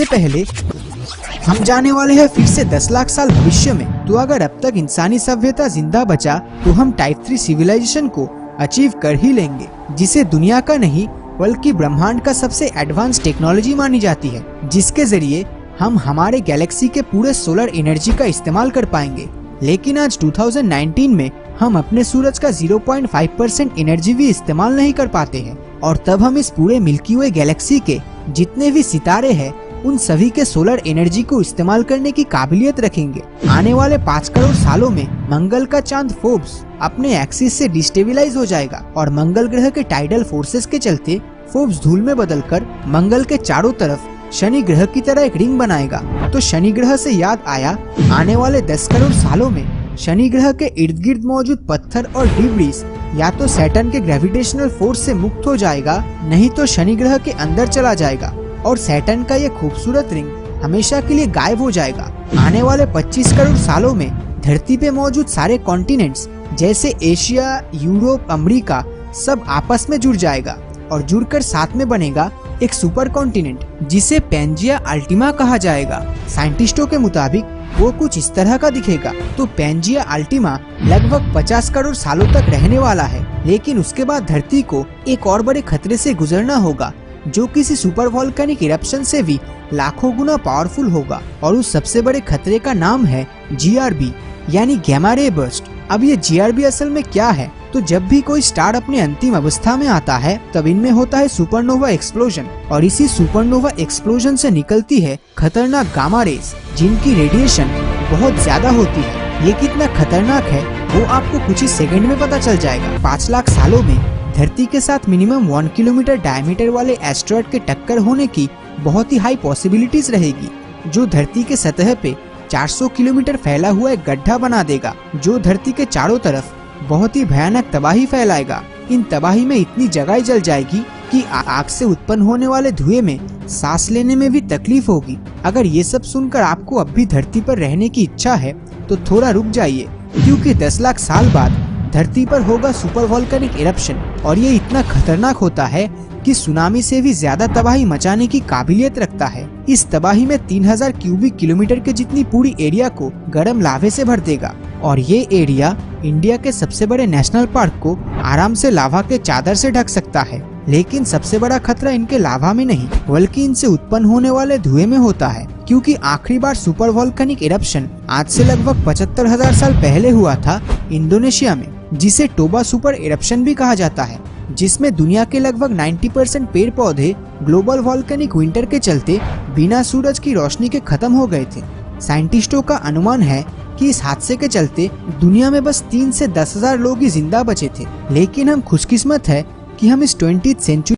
पहले हम जाने वाले हैं फिर से 10 लाख साल भविष्य में। तो अगर अब तक इंसानी सभ्यता जिंदा बचा तो हम टाइप 3 सिविलाइजेशन को अचीव कर ही लेंगे, जिसे दुनिया का नहीं बल्कि ब्रह्मांड का सबसे एडवांस टेक्नोलॉजी मानी जाती है, जिसके जरिए हम हमारे गैलेक्सी के पूरे सोलर एनर्जी का इस्तेमाल कर पाएंगे। लेकिन आज 2019 में हम अपने सूरज का 0.5% एनर्जी भी इस्तेमाल नहीं कर पाते हैं, और तब हम इस पूरे मिल्की वे गैलेक्सी के जितने भी सितारे हैं उन सभी के सोलर एनर्जी को इस्तेमाल करने की काबिलियत रखेंगे। आने वाले 5 करोड़ सालों में मंगल का चांद फोर्ब्स अपने एक्सिस से डिस्टेबिलाइज हो जाएगा और मंगल ग्रह के टाइडल फोर्सेस के चलते फोर्ब्स धूल में बदलकर मंगल के चारों तरफ शनि ग्रह की तरह एक रिंग बनाएगा। तो शनि ग्रह से याद आया, आने वाले 10 करोड़ सालों में शनि ग्रह के इर्द गिर्द मौजूद पत्थर और डिब्रीज या तो सैटर्न के ग्रेविटेशनल फोर्स से मुक्त हो जाएगा, नहीं तो शनि ग्रह के अंदर चला जाएगा और सैटर्न का ये खूबसूरत रिंग हमेशा के लिए गायब हो जाएगा। आने वाले 25 करोड़ सालों में धरती पे मौजूद सारे कॉन्टिनेंट्स जैसे एशिया, यूरोप, अमेरिका सब आपस में जुड़ जाएगा और जुड़कर साथ में बनेगा एक सुपर कॉन्टिनेंट जिसे पैंजिया अल्टीमा कहा जाएगा। साइंटिस्टों के मुताबिक वो कुछ इस तरह का दिखेगा। तो पैंजिया अल्टीमा लगभग 50 करोड़ सालों तक रहने वाला है, लेकिन उसके बाद धरती को एक और बड़े खतरे से गुजरना होगा जो किसी सुपर वोल्केनिक इरप्शन से भी लाखों गुना पावरफुल होगा, और उस सबसे बड़े खतरे का नाम है GRB यानी गैमा रे बर्स्ट। अब ये GRB असल में क्या है? तो जब भी कोई स्टार अपनी अंतिम अवस्था में आता है तब इनमें होता है सुपरनोवा एक्सप्लोजन, और इसी सुपरनोवा एक्सप्लोजन से निकलती है खतरनाक गामा रेस जिनकी रेडिएशन बहुत ज्यादा होती है। ये कितना खतरनाक है वो आपको कुछ ही सेकंड में पता चल जाएगा। 5 लाख सालों में धरती के साथ मिनिमम 1 किलोमीटर डायमीटर वाले एस्टेरॉयड के टक्कर होने की बहुत ही हाई पॉसिबिलिटीज रहेगी, जो धरती के सतह पे 400 किलोमीटर फैला हुआ एक गड्ढा बना देगा जो धरती के चारों तरफ बहुत ही भयानक तबाही फैलाएगा। इन तबाही में इतनी जगह जल जाएगी कि आग से उत्पन्न होने वाले धुएं में सांस लेने में भी तकलीफ होगी। अगर ये सब सुनकर आपको अब भी धरती पर रहने की इच्छा है तो थोड़ा रुक जाइए, क्योंकि 10 लाख साल बाद धरती पर होगा सुपर वोल्केनिक इरप्शन, और ये इतना खतरनाक होता है कि सुनामी से भी ज्यादा तबाही मचाने की काबिलियत रखता है। इस तबाही में 3000 क्यूबिक किलोमीटर के जितनी पूरी एरिया को गर्म लावे से भर देगा, और ये एरिया इंडिया के सबसे बड़े नेशनल पार्क को आराम से लावा के चादर से ढक सकता है। लेकिन सबसे बड़ा खतरा इनके लावा में नहीं बल्कि इनसे उत्पन्न होने वाले धुएं में होता है, क्योंकि आखिरी बार सुपर वोल्केनिक इरप्शन आज से लगभग 75,000 साल पहले हुआ था इंडोनेशिया में, जिसे टोबा सुपर इरप्शन भी कहा जाता है, जिसमें दुनिया के लगभग 90% पेड़ पौधे ग्लोबल वोल्केनिक विंटर के चलते बिना सूरज की रोशनी के खत्म हो गए थे। साइंटिस्टों का अनुमान है कि इस हादसे के चलते दुनिया में बस 3 से 10,000 लोग ही जिंदा बचे थे। लेकिन हम खुशकिस्मत है कि हम इस 20th सेंचुरी